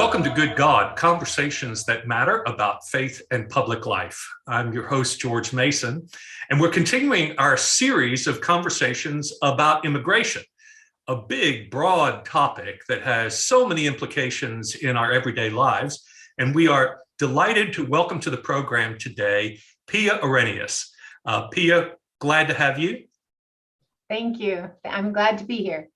Welcome to Good God, conversations that matter about faith and public life. I'm your host, George Mason, and we're continuing our series of conversations about immigration, a big, broad topic that has so many implications in our everyday lives. And we are delighted to welcome to the program today, Pia Orrenius. Pia, glad to have you. Thank you. I'm glad to be here.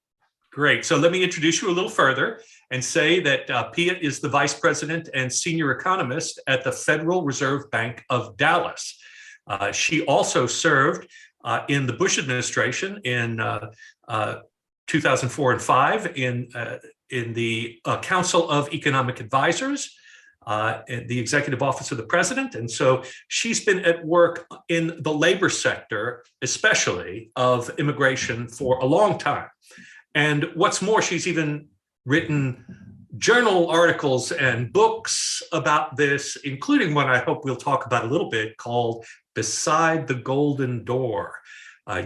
Great. So let me introduce you a little further and say that Pia is the Vice President and Senior Economist at the Federal Reserve Bank of Dallas. She also served in the Bush administration in 2004 and 5 in the Council of Economic Advisors, in the Executive Office of the President. And so she's been at work in the labor sector, especially of immigration, for a long time. And what's more, she's even written journal articles and books about this, including one I hope we'll talk about a little bit called Beside the Golden Door,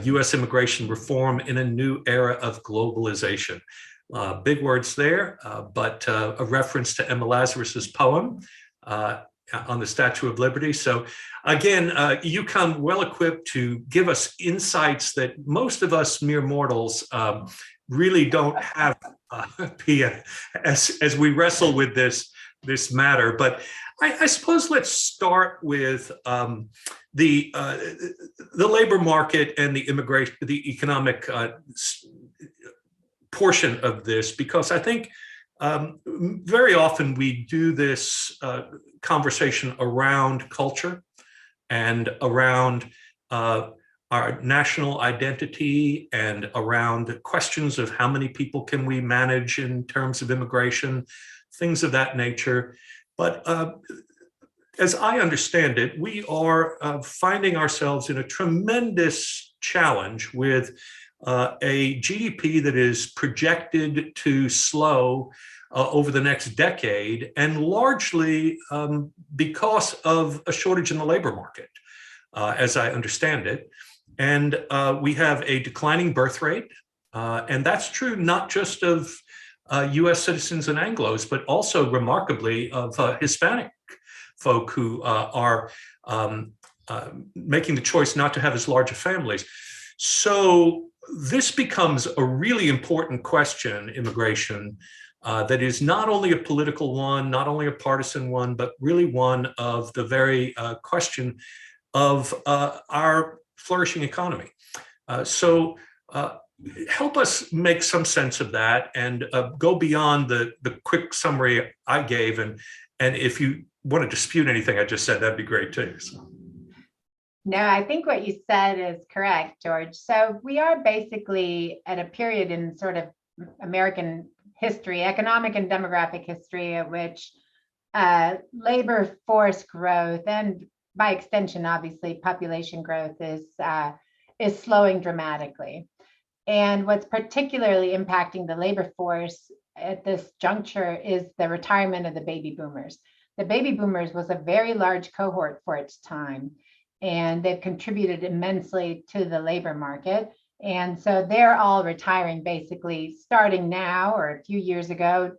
U.S. Immigration Reform in a New Era of Globalization. Big words there, but a reference to Emma Lazarus's poem on the Statue of Liberty. So again, you come well equipped to give us insights that most of us mere mortals really don't have, Pia, as we wrestle with this matter. But I suppose let's start with the labor market and the economic portion of this, because I think very often we do this conversation around culture and around our national identity and around questions of how many people can we manage in terms of immigration, things of that nature. But as I understand it, we are finding ourselves in a tremendous challenge with a GDP that is projected to slow over the next decade, and largely because of a shortage in the labor market, as I understand it. And we have a declining birth rate, and that's true not just of US citizens and Anglos, but also remarkably of Hispanic folk who are making the choice not to have as large a families. So this becomes a really important question, immigration, that is not only a political one, not only a partisan one, but really one of the very question of our flourishing economy. So help us make some sense of that and go beyond the quick summary I gave. And if you want to dispute anything I just said, that'd be great too. So. No, I think what you said is correct, George. So we are basically at a period in sort of American history, economic and demographic history, at which labor force growth and by extension, obviously, population growth is slowing dramatically. And what's particularly impacting the labor force at this juncture is the retirement of the baby boomers. The baby boomers was a very large cohort for its time, and they've contributed immensely to the labor market. And so they're all retiring basically starting now or a few years ago,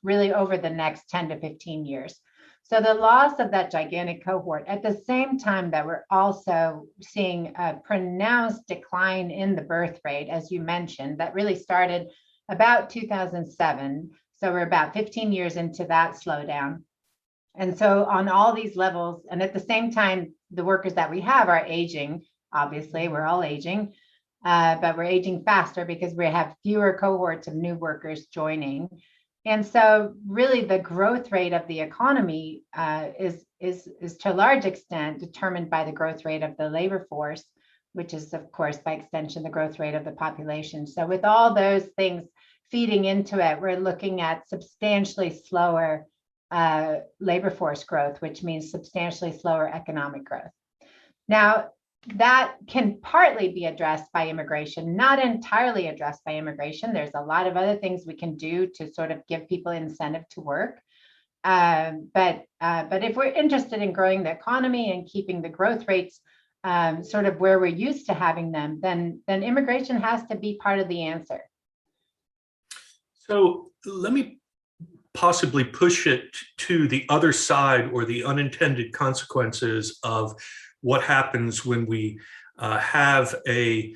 really over the next 10 to 15 years. So the loss of that gigantic cohort at the same time that we're also seeing a pronounced decline in the birth rate, as you mentioned, that really started about 2007. So we're about 15 years into that slowdown. And so on all these levels, and at the same time, the workers that we have are aging. Obviously, we're all aging, but we're aging faster because we have fewer cohorts of new workers joining. And so really the growth rate of the economy is to a large extent determined by the growth rate of the labor force, which is, of course, by extension, the growth rate of the population. So with all those things feeding into it, we're looking at substantially slower labor force growth, which means substantially slower economic growth. Now, that can partly be addressed by immigration, not entirely addressed by immigration. There's a lot of other things we can do to sort of give people incentive to work. But if we're interested in growing the economy and keeping the growth rates sort of where we're used to having them, then immigration has to be part of the answer. So let me possibly push it to the other side, or the unintended consequences of what happens when we have a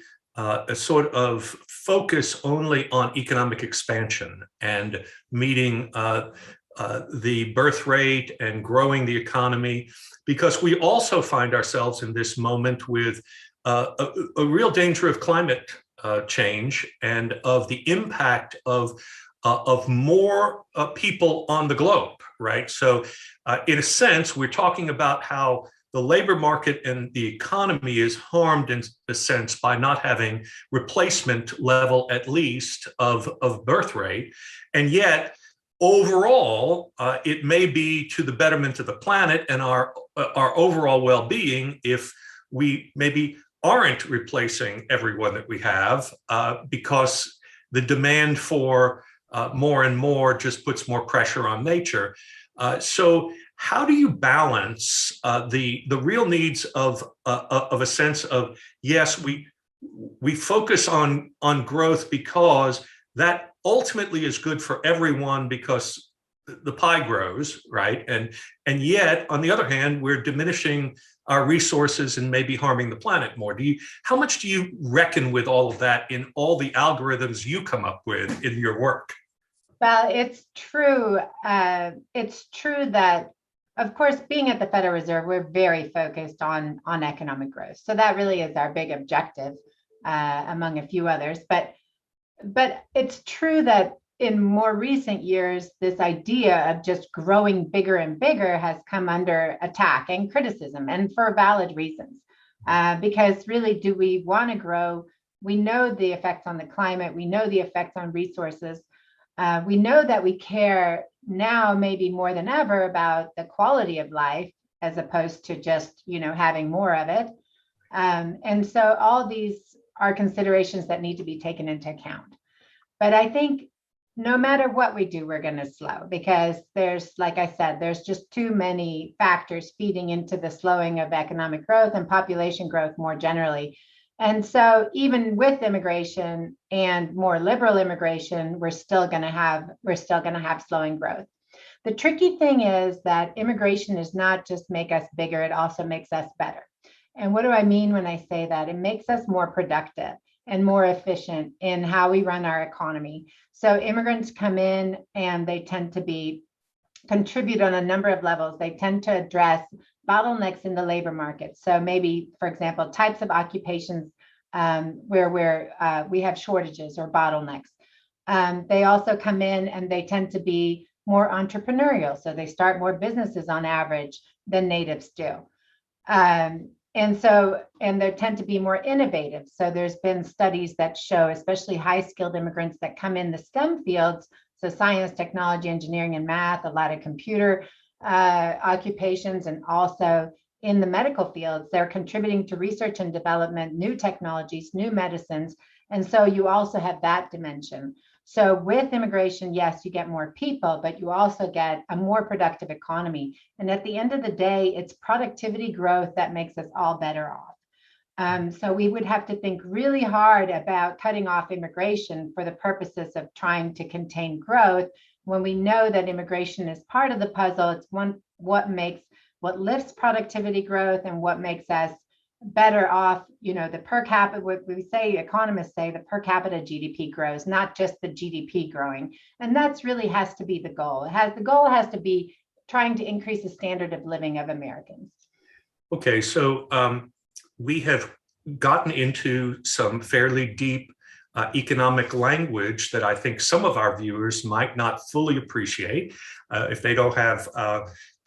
sort of focus only on economic expansion and meeting the birth rate and growing the economy, because we also find ourselves in this moment with a real danger of climate change and of the impact of more people on the globe, right? So in a sense, we're talking about how the labor market and the economy is harmed in a sense by not having replacement level, at least, of birth rate. And yet, overall, it may be to the betterment of the planet and our overall well-being if we maybe aren't replacing everyone that we have, because the demand for more and more just puts more pressure on nature. So how do you balance the real needs of a sense of, yes, we focus on growth because that ultimately is good for everyone because the pie grows, right? And yet, on the other hand, we're diminishing our resources and maybe harming the planet more. How much do you reckon with all of that in all the algorithms you come up with in your work? Well, it's true. It's true that, of course, being at the Federal Reserve, we're very focused on economic growth. So that really is our big objective, among a few others. But it's true that in more recent years, this idea of just growing bigger and bigger has come under attack and criticism, and for valid reasons. Because really, do we want to grow? We know the effects on the climate. We know the effects on resources. We know that we care now maybe more than ever about the quality of life as opposed to just, having more of it. And so all these are considerations that need to be taken into account. But I think no matter what we do, we're going to slow, because there's, like I said, there's just too many factors feeding into the slowing of economic growth and population growth more generally. And so even with immigration and more liberal immigration, we're still going to have slowing growth. The tricky thing is that immigration does not just make us bigger, it also makes us better. And what do I mean when I say that? It makes us more productive and more efficient in how we run our economy. So immigrants come in and they tend to contribute on a number of levels. They tend to address bottlenecks in the labor market. So maybe, for example, types of occupations where we have shortages or bottlenecks. They also come in and they tend to be more entrepreneurial. So they start more businesses on average than natives do. And they tend to be more innovative. So there's been studies that show, especially high-skilled immigrants that come in the STEM fields, so science, technology, engineering, and math, a lot of computer occupations, and also in the medical fields, they're contributing to research and development, new technologies, new medicines. And so you also have that dimension. So with immigration, yes, you get more people, but you also get a more productive economy. And at the end of the day, it's productivity growth that makes us all better off. So we would have to think really hard about cutting off immigration for the purposes of trying to contain growth, when we know that immigration is part of the puzzle. It's what lifts productivity growth and what makes us better off. The per capita, what we say, economists say, the per capita GDP grows, not just the GDP growing. And that's really has to be the goal. The goal has to be trying to increase the standard of living of Americans. Okay, so we have gotten into some fairly deep economic language that I think some of our viewers might not fully appreciate if they don't have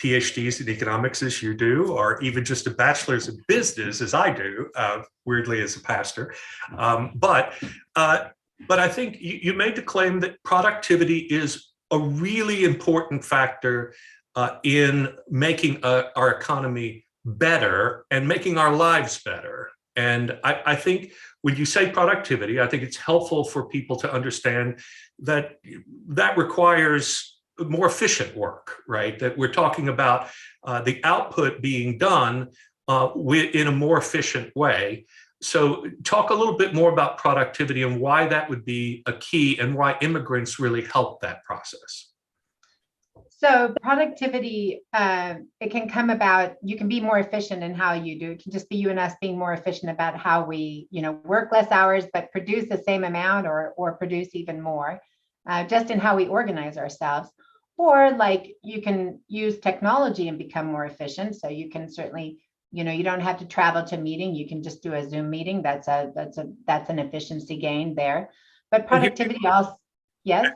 PhDs in economics as you do, or even just a bachelor's in business as I do, weirdly as a pastor. But I think you made the claim that productivity is a really important factor in making our economy better and making our lives better. And I think when you say productivity, I think it's helpful for people to understand that that requires more efficient work, right? That we're talking about the output being done in a more efficient way. So talk a little bit more about productivity and why that would be a key, and why immigrants really help that process. So productivity, it can come about, you can be more efficient in how you do. It can just be you and us being more efficient about how we, work less hours, but produce the same amount or produce even more, just in how we organize ourselves. Or like you can use technology and become more efficient. So you can certainly, you don't have to travel to a meeting. You can just do a Zoom meeting. That's an efficiency gain there. But productivity also, yes.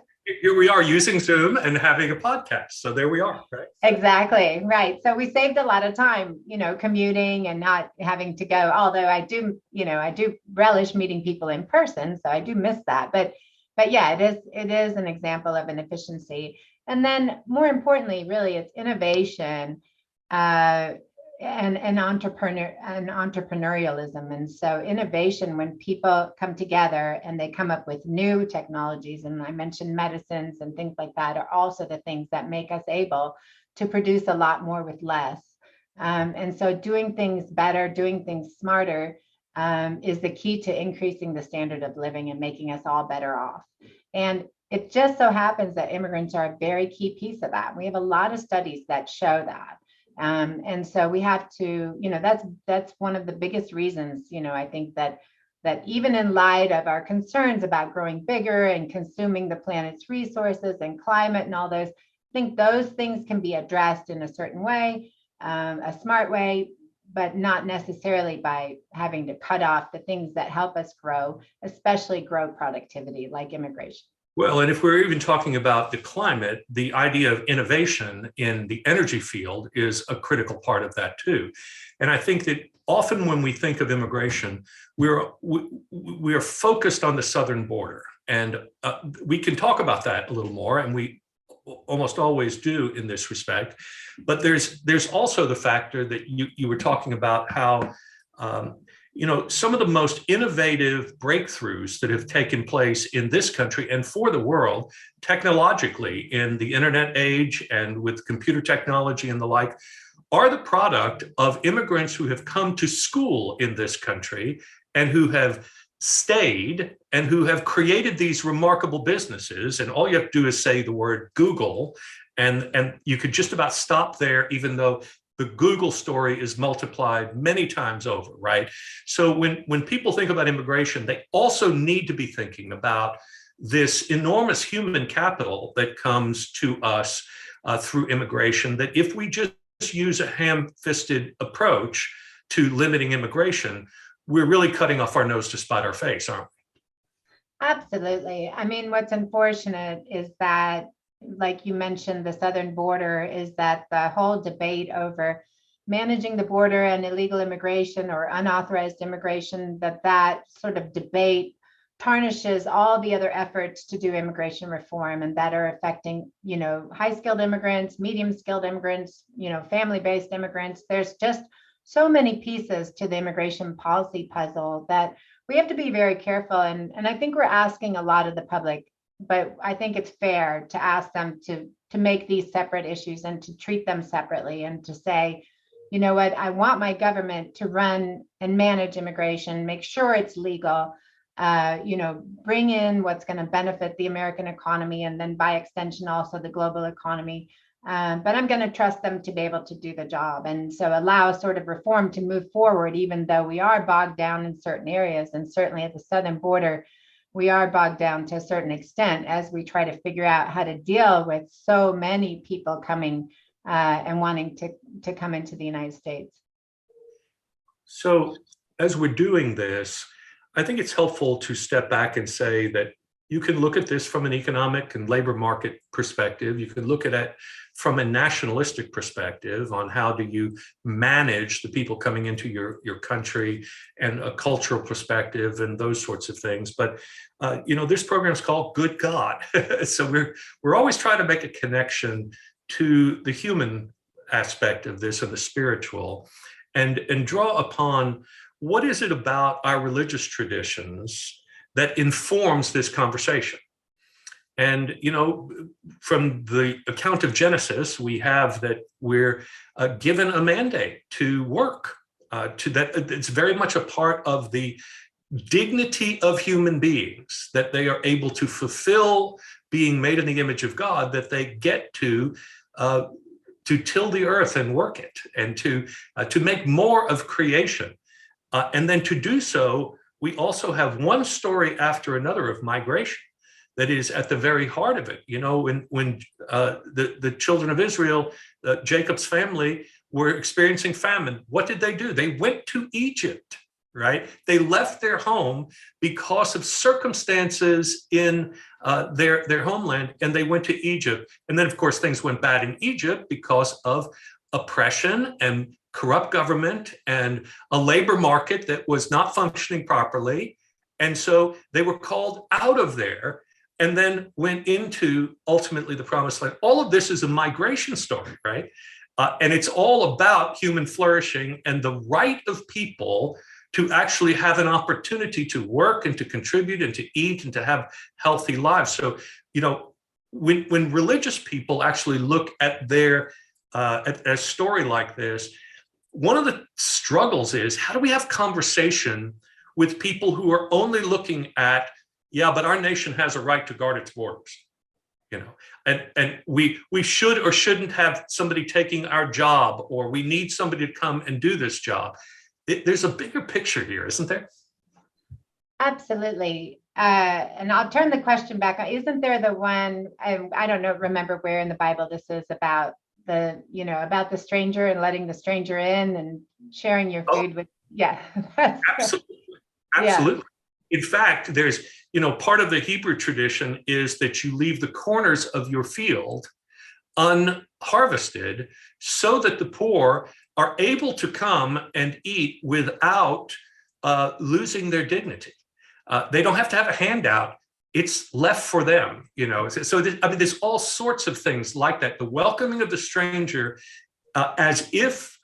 Here we are using Zoom and having a podcast. So there we are, right? Exactly. Right. So we saved a lot of time, commuting and not having to go. Although I do relish meeting people in person. So I do miss that. But yeah, it is an example of an efficiency. And then more importantly, really it's innovation, and entrepreneurialism. And so innovation, when people come together and they come up with new technologies, and I mentioned medicines and things like that, are also the things that make us able to produce a lot more with less. And so doing things better, doing things smarter, is the key to increasing the standard of living and making us all better off. And it just so happens that immigrants are a very key piece of that. We have a lot of studies that show that. And so we have to, that's one of the biggest reasons, I think that even in light of our concerns about growing bigger and consuming the planet's resources and climate and all those, I think those things can be addressed in a certain way, a smart way, but not necessarily by having to cut off the things that help us grow, especially grow productivity like immigration. Well, and if we're even talking about the climate, the idea of innovation in the energy field is a critical part of that too. And I think that often when we think of immigration, we're focused on the southern border. And we can talk about that a little more, and we almost always do in this respect. But there's also the factor that you were talking about how some of the most innovative breakthroughs that have taken place in this country and for the world, technologically, in the internet age and with computer technology and the like, are the product of immigrants who have come to school in this country and who have stayed and who have created these remarkable businesses. And all you have to do is say the word Google, and you could just about stop there, even though the Google story is multiplied many times over, right? So when people think about immigration, they also need to be thinking about this enormous human capital that comes to us through immigration, that if we just use a ham-fisted approach to limiting immigration, we're really cutting off our nose to spite our face, aren't we? Absolutely. I mean, what's unfortunate is that, like you mentioned, the southern border, is that the whole debate over managing the border and illegal immigration or unauthorized immigration, that sort of debate tarnishes all the other efforts to do immigration reform and that are affecting, high-skilled immigrants, medium-skilled immigrants, family-based immigrants. There's just so many pieces to the immigration policy puzzle that we have to be very careful. And I think we're asking a lot of the public, but I think it's fair to ask them to make these separate issues and to treat them separately and to say, you know what, I want my government to run and manage immigration, make sure it's legal, bring in what's going to benefit the American economy and then by extension also the global economy. But I'm going to trust them to be able to do the job. And so allow sort of reform to move forward, even though we are bogged down in certain areas. And certainly at the southern border, we are bogged down to a certain extent as we try to figure out how to deal with so many people coming and wanting to come into the United States. So as we're doing this, I think it's helpful to step back and say that you can look at this from an economic and labor market perspective. You can look at it from a nationalistic perspective on how do you manage the people coming into your country, and a cultural perspective and those sorts of things. But this program is called Good God. So we're always trying to make a connection to the human aspect of this and the spiritual, and draw upon what is it about our religious traditions that informs this conversation. And, from the account of Genesis, we have that we're given a mandate to work, to that it's very much a part of the dignity of human beings, that they are able to fulfill being made in the image of God, that they get to uh, to till the earth and work it, and to make more of creation. And then to do so, we also have one story after another of migration that is at the very heart of it. You know, when the children of Israel, Jacob's family, were experiencing famine, what did they do? They went to Egypt, right? They left their home because of circumstances in their homeland, and they went to Egypt. And then, of course, things went bad in Egypt because of oppression and corrupt government and a labor market that was not functioning properly. And so they were called out of there and then went into ultimately the promised land. All of this is a migration story, right? And it's all about human flourishing and the right of people to actually have an opportunity to work and to contribute and to eat and to have healthy lives. So, you know, when religious people actually look at at a story like this, one of the struggles is, how do we have conversation with people who are only looking at, yeah, but our nation has a right to guard its borders, you know, and we should or shouldn't have somebody taking our job, or we need somebody to come and do this job. There's a bigger picture here, isn't there? Absolutely. And I'll turn the question back on. Isn't there the one, I don't know, remember where in the Bible this is about about the stranger and letting the stranger in and sharing your food with, yeah. Absolutely. Absolutely. Yeah. In fact, there's, part of the Hebrew tradition is that you leave the corners of your field unharvested so that the poor are able to come and eat without losing their dignity. They don't have to have a handout. It's left for them, So there's all sorts of things like that. The welcoming of the stranger as if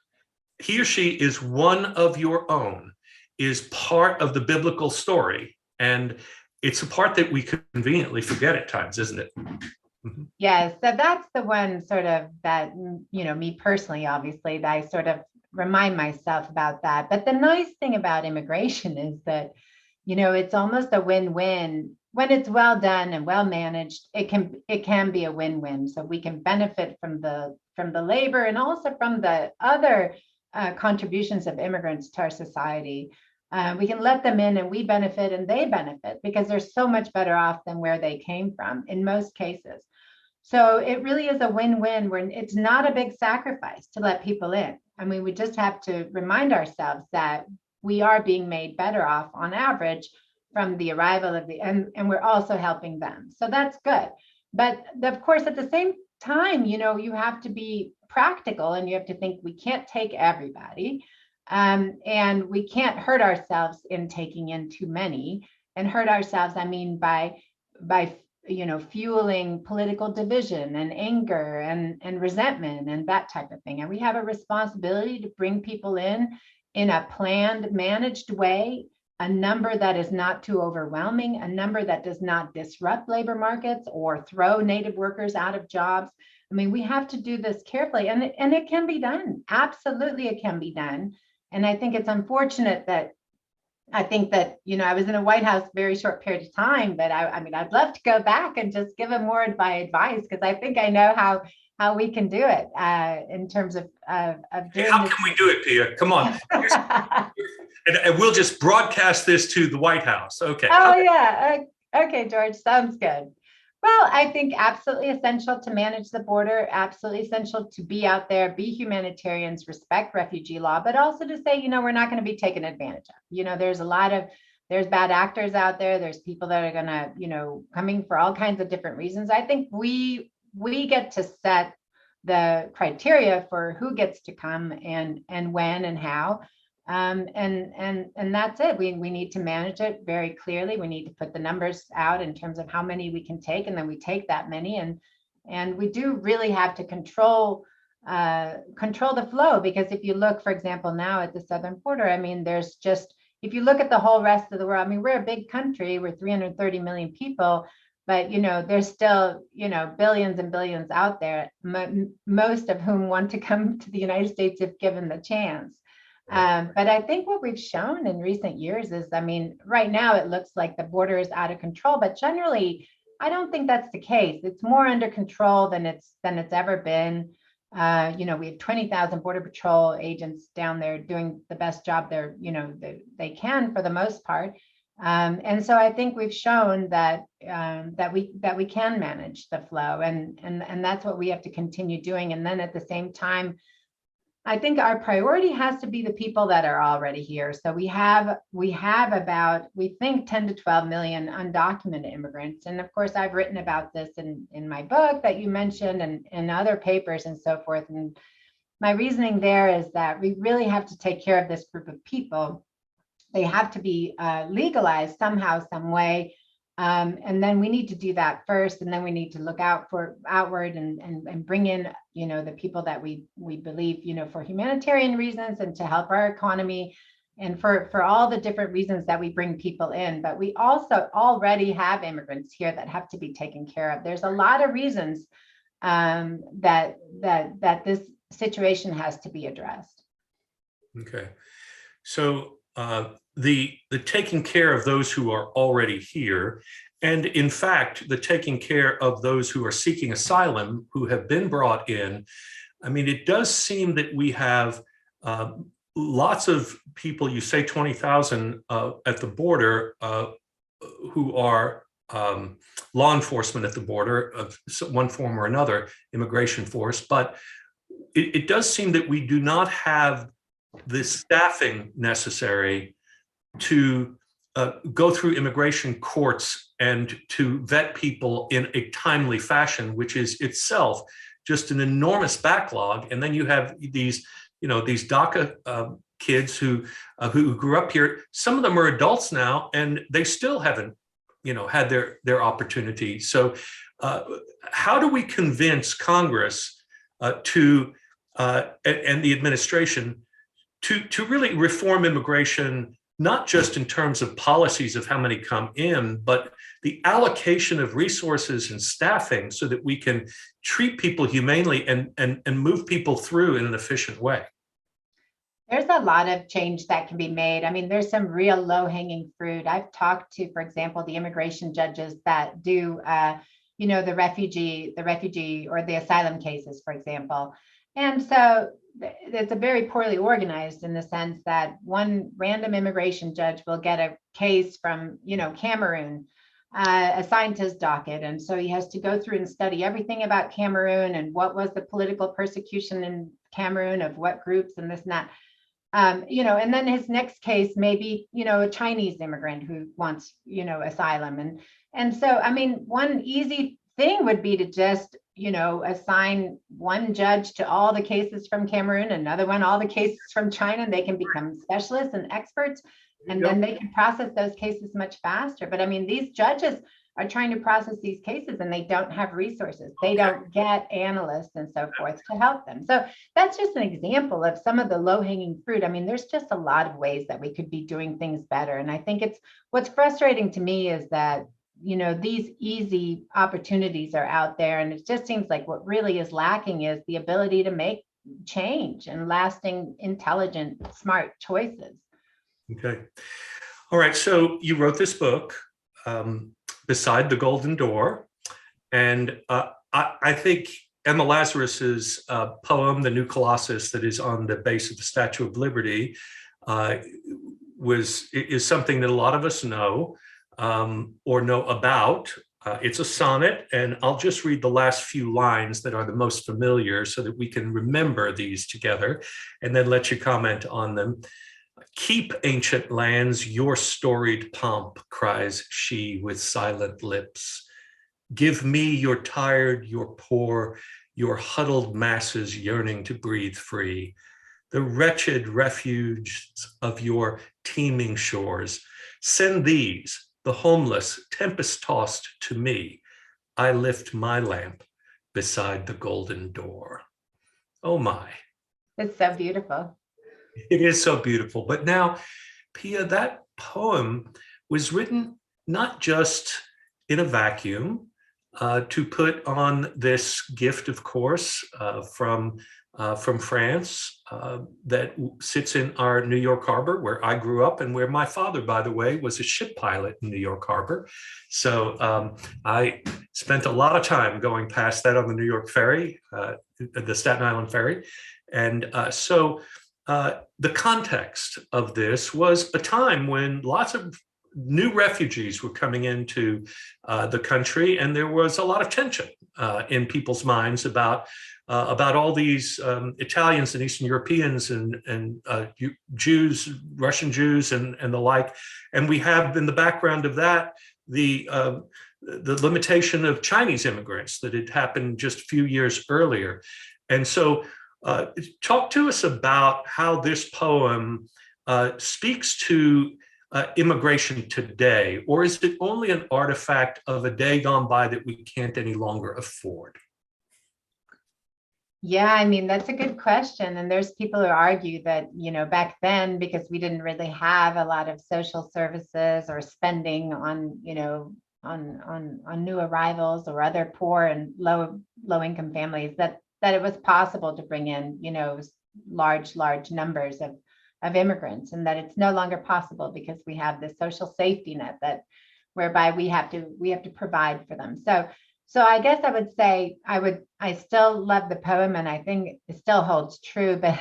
he or she is one of your own is part of the biblical story. And it's a part that we conveniently forget at times, isn't it? Mm-hmm. Yes, so that's the one sort of that, me personally, obviously, that I sort of remind myself about that. But the nice thing about immigration is that, it's almost a win-win. When it's well done and well managed, it can be a win-win. So we can benefit from the labor and also from the other contributions of immigrants to our society. We can let them in and we benefit and they benefit because they're so much better off than where they came from in most cases. So it really is a win-win where it's not a big sacrifice to let people in. I mean, we just have to remind ourselves that we are being made better off on average from the arrival of and we're also helping them. So that's good. But of course, at the same time, you have to be practical and you have to think we can't take everybody. And we can't hurt ourselves in taking in too many, and hurt ourselves, I mean, by fueling political division and anger and resentment and that type of thing. And we have a responsibility to bring people in a planned, managed way, a number that is not too overwhelming, a number that does not disrupt labor markets or throw native workers out of jobs. I mean, we have to do this carefully, and it can be done. Absolutely, it can be done. And I think it's unfortunate that I was in a White House very short period of time, but I mean, I'd love to go back and just give them more advice because I think I know how we can do it in terms of doing. How can we do it, Pia? Come on. And we'll just broadcast this to the White House. Okay. Oh, yeah. Okay, George, sounds good. Well, I think absolutely essential to manage the border, absolutely essential to be out there, be humanitarians, respect refugee law, but also to say, we're not going to be taken advantage of. There's bad actors out there. There's people that are going to, coming for all kinds of different reasons. I think we get to set the criteria for who gets to come and when and how. And that's it. We need to manage it very clearly. We need to put the numbers out in terms of how many we can take, and then we take that many. And we do really have to control the flow, because if you look, for example, now at the southern border, I mean, if you look at the whole rest of the world, I mean, we're a big country, we're 330 million people, but there's still billions and billions out there, most of whom want to come to the United States if given the chance. But I think what we've shown in recent years is, I mean, right now it looks like the border is out of control, but generally I don't think that's the case. It's more under control than it's ever been. We have 20,000 Border Patrol agents down there doing the best job they can for the most part. And so I think we've shown that we can manage the flow, and that's what we have to continue doing. And then at the same time, I think our priority has to be the people that are already here. So we have about, we think 10 to 12 million undocumented immigrants. And of course, I've written about this in my book that you mentioned and in other papers and so forth. And my reasoning there is that we really have to take care of this group of people. They have to be legalized somehow, some way. And then we need to do that first, and then we need to look outward and bring in, the people that we believe, for humanitarian reasons and to help our economy and for all the different reasons that we bring people in. But we also already have immigrants here that have to be taken care of. There's a lot of reasons that this situation has to be addressed. Okay, so the taking care of those who are already here, and in fact, the taking care of those who are seeking asylum who have been brought in. I mean, it does seem that we have lots of people, you say 20,000 at the border, who are law enforcement at the border of one form or another, immigration force, but it does seem that we do not have the staffing necessary to go through immigration courts and to vet people in a timely fashion, which is itself just an enormous backlog. And then you have these DACA kids who grew up here. Some of them are adults now, and they still haven't, had their opportunity. So how do we convince Congress and the administration to really reform immigration, not just in terms of policies of how many come in, but the allocation of resources and staffing so that we can treat people humanely and move people through in an efficient way? There's a lot of change that can be made. I mean, there's some real low-hanging fruit. I've talked to, for example, the immigration judges that do, the refugee or the asylum cases, for example. And so it's a very poorly organized in the sense that one random immigration judge will get a case from, Cameroon, assigned to his docket. And so he has to go through and study everything about Cameroon and what was the political persecution in Cameroon of what groups and this and that. And then his next case may be, a Chinese immigrant who wants, asylum. And so, I mean, one easy thing would be to just, assign one judge to all the cases from Cameroon, another one, all the cases from China, and they can become specialists and experts, and then they can process those cases much faster. But I mean, these judges are trying to process these cases and they don't have resources. They don't get analysts and so forth to help them. So that's just an example of some of the low-hanging fruit. I mean, there's just a lot of ways that we could be doing things better. And I think what's frustrating to me is that these easy opportunities are out there, and it just seems like what really is lacking is the ability to make change and lasting, intelligent, smart choices. Okay. All right. So you wrote this book, Beside the Golden Door. And I think Emma Lazarus's poem, The New Colossus, that is on the base of the Statue of Liberty, is something that a lot of us know or know about. It's a sonnet, and I'll just read the last few lines that are the most familiar so that we can remember these together, and then let you comment on them. "Keep, ancient lands, your storied pomp," cries she with silent lips. "Give me your tired, your poor, your huddled masses yearning to breathe free, the wretched refuge of your teeming shores. Send these, the homeless, tempest-tossed, to me. I lift my lamp beside the golden door." Oh my. It's so beautiful. It is so beautiful. But now, Pia, that poem was written not just in a vacuum to put on this gift, of course, from from France that sits in our New York Harbor, where I grew up and where my father, by the way, was a ship pilot in New York Harbor. So I spent a lot of time going past that on the New York ferry, the Staten Island ferry. And so the context of this was a time when lots of new refugees were coming into the country, and there was a lot of tension in people's minds about all these Italians and Eastern Europeans and Jews, Russian Jews, and the like. And we have in the background of that the limitation of Chinese immigrants that had happened just a few years earlier. And so talk to us about how this poem speaks to immigration today, or is it only an artifact of a day gone by that we can't any longer afford? Yeah, I mean, that's a good question. And there's people who argue that, back then, because we didn't really have a lot of social services or spending on, on new arrivals or other poor and low income families, that it was possible to bring in, large numbers of immigrants, and that it's no longer possible because we have this social safety net that whereby we have to provide for them. So I guess I would say I still love the poem, and I think it still holds true, but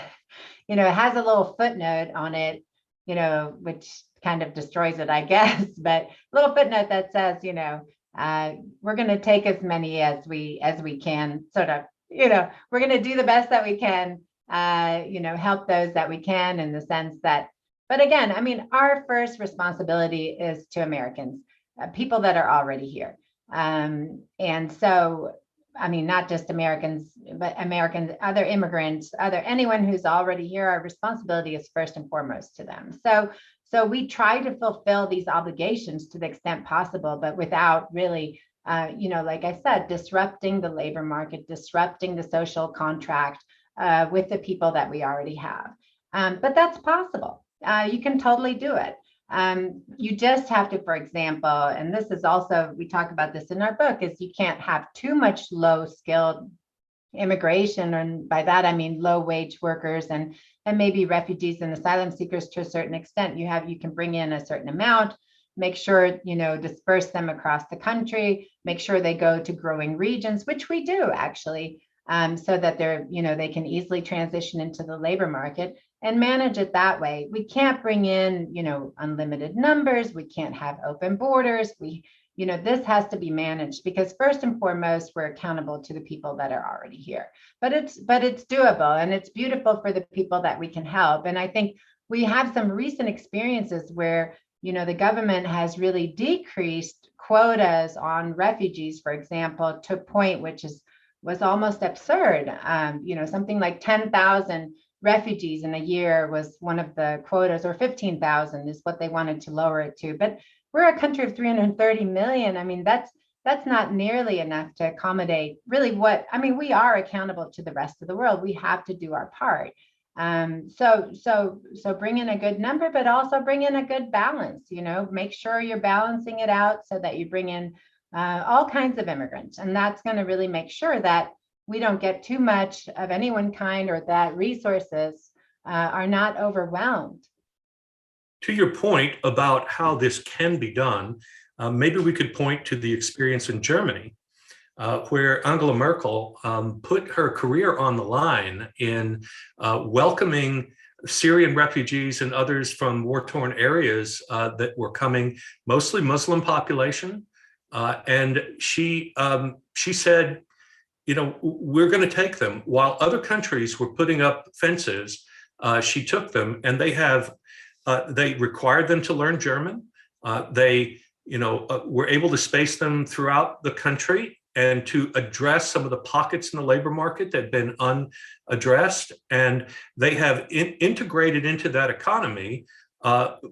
it has a little footnote on it, which kind of destroys it, I guess, but a little footnote that says, we're going to take as many as we can, sort of, we're going to do the best that we can, help those that we can, in the sense that, but again, I mean, our first responsibility is to Americans, people that are already here. And so, I mean, not just Americans, but Americans, other immigrants, anyone who's already here, our responsibility is first and foremost to them. So we try to fulfill these obligations to the extent possible, but without really, like I said, disrupting the labor market, disrupting the social contract with the people that we already have. But that's possible. You can totally do it. You just have to, for example, and this is also, we talk about this in our book, is you can't have too much low skilled immigration. And by that, I mean low wage workers and maybe refugees and asylum seekers to a certain extent. You can bring in a certain amount, make sure, disperse them across the country, make sure they go to growing regions, which we do actually, so that they can easily transition into the labor market and manage it that way. We can't bring in, unlimited numbers. We can't have open borders. This has to be managed because first and foremost, we're accountable to the people that are already here. But it's doable, and it's beautiful for the people that we can help. And I think we have some recent experiences where, the government has really decreased quotas on refugees, for example, to a point which was almost absurd. Something like 10,000 refugees in a year was one of the quotas, or 15,000 is what they wanted to lower it to. But we're a country of 330 million. I mean, that's not nearly enough to accommodate really we are accountable to the rest of the world. We have to do our part. So bring in a good number, but also bring in a good balance, make sure you're balancing it out so that you bring in all kinds of immigrants. And that's going to really make sure that we don't get too much of any one kind, or that resources are not overwhelmed. To your point about how this can be done, maybe we could point to the experience in Germany, where Angela Merkel put her career on the line in welcoming Syrian refugees and others from war-torn areas that were coming, mostly Muslim population. And she said, we're going to take them. While other countries were putting up fences, she took them, and they required them to learn German. They were able to space them throughout the country and to address some of the pockets in the labor market that had been unaddressed. And they have integrated into that economy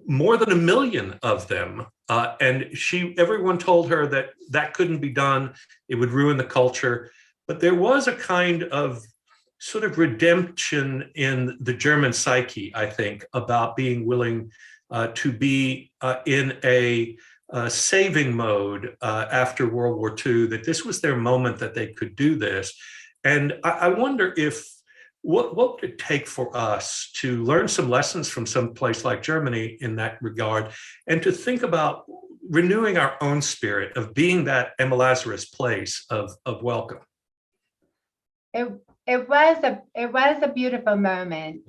more than 1 million of them. And everyone told her that couldn't be done. It would ruin the culture. But there was a kind of sort of redemption in the German psyche, I think, about being willing to be in a saving mode after World War II, that this was their moment that they could do this. And I wonder if what would it take for us to learn some lessons from some place like Germany in that regard, and to think about renewing our own spirit of being that Emma Lazarus place of welcome? It was a beautiful moment,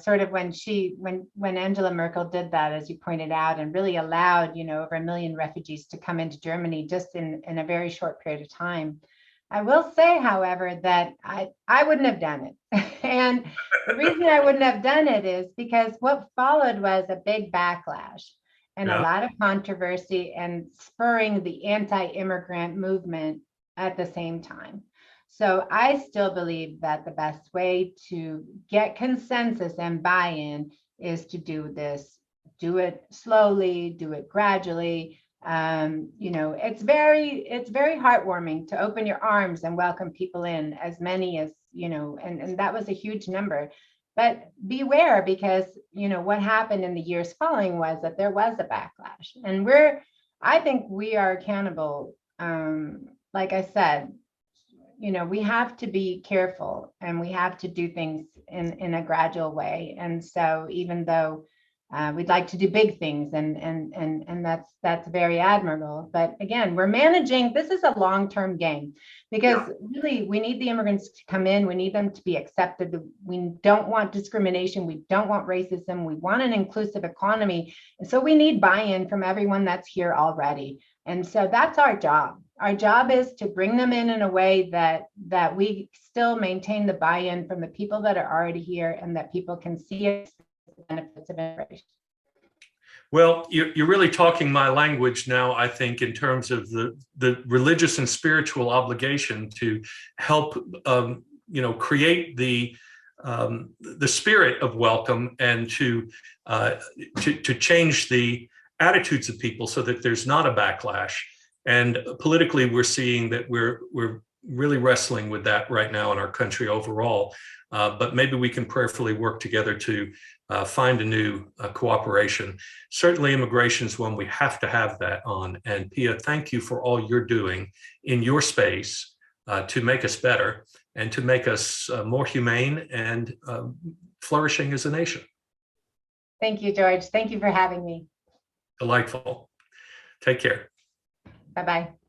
sort of when Angela Merkel did that, as you pointed out, and really allowed, over 1 million refugees to come into Germany just in a very short period of time. I will say, however, that I wouldn't have done it. And the reason I wouldn't have done it is because what followed was a big backlash and a lot of controversy and spurring the anti-immigrant movement at the same time. So I still believe that the best way to get consensus and buy-in is to do it slowly, do it gradually. It's very heartwarming to open your arms and welcome people in, as many as, and that was a huge number. But beware, because, what happened in the years following was that there was a backlash. And I think we are accountable. Like I said, we have to be careful, and we have to do things in a gradual way. And so even though we'd like to do big things, and that's very admirable, but again, we're managing. This is a long-term game, because really we need the immigrants to come in. We need them to be accepted. We don't want discrimination. We don't want racism. We want an inclusive economy. And so we need buy-in from everyone that's here already. And so that's our job. Our job is to bring them in a way that we still maintain the buy-in from the people that are already here, and that people can see the benefits of immigration. Well, you're really talking my language now, I think, in terms of the religious and spiritual obligation to help, create the spirit of welcome, and to change the attitudes of people so that there's not a backlash. And politically, we're seeing that we're really wrestling with that right now in our country overall. But maybe we can prayerfully work together to find a new cooperation. Certainly, immigration is one we have to have that on. And Pia, thank you for all you're doing in your space to make us better and to make us more humane and flourishing as a nation. Thank you, George. Thank you for having me. Delightful. Take care. Bye-bye.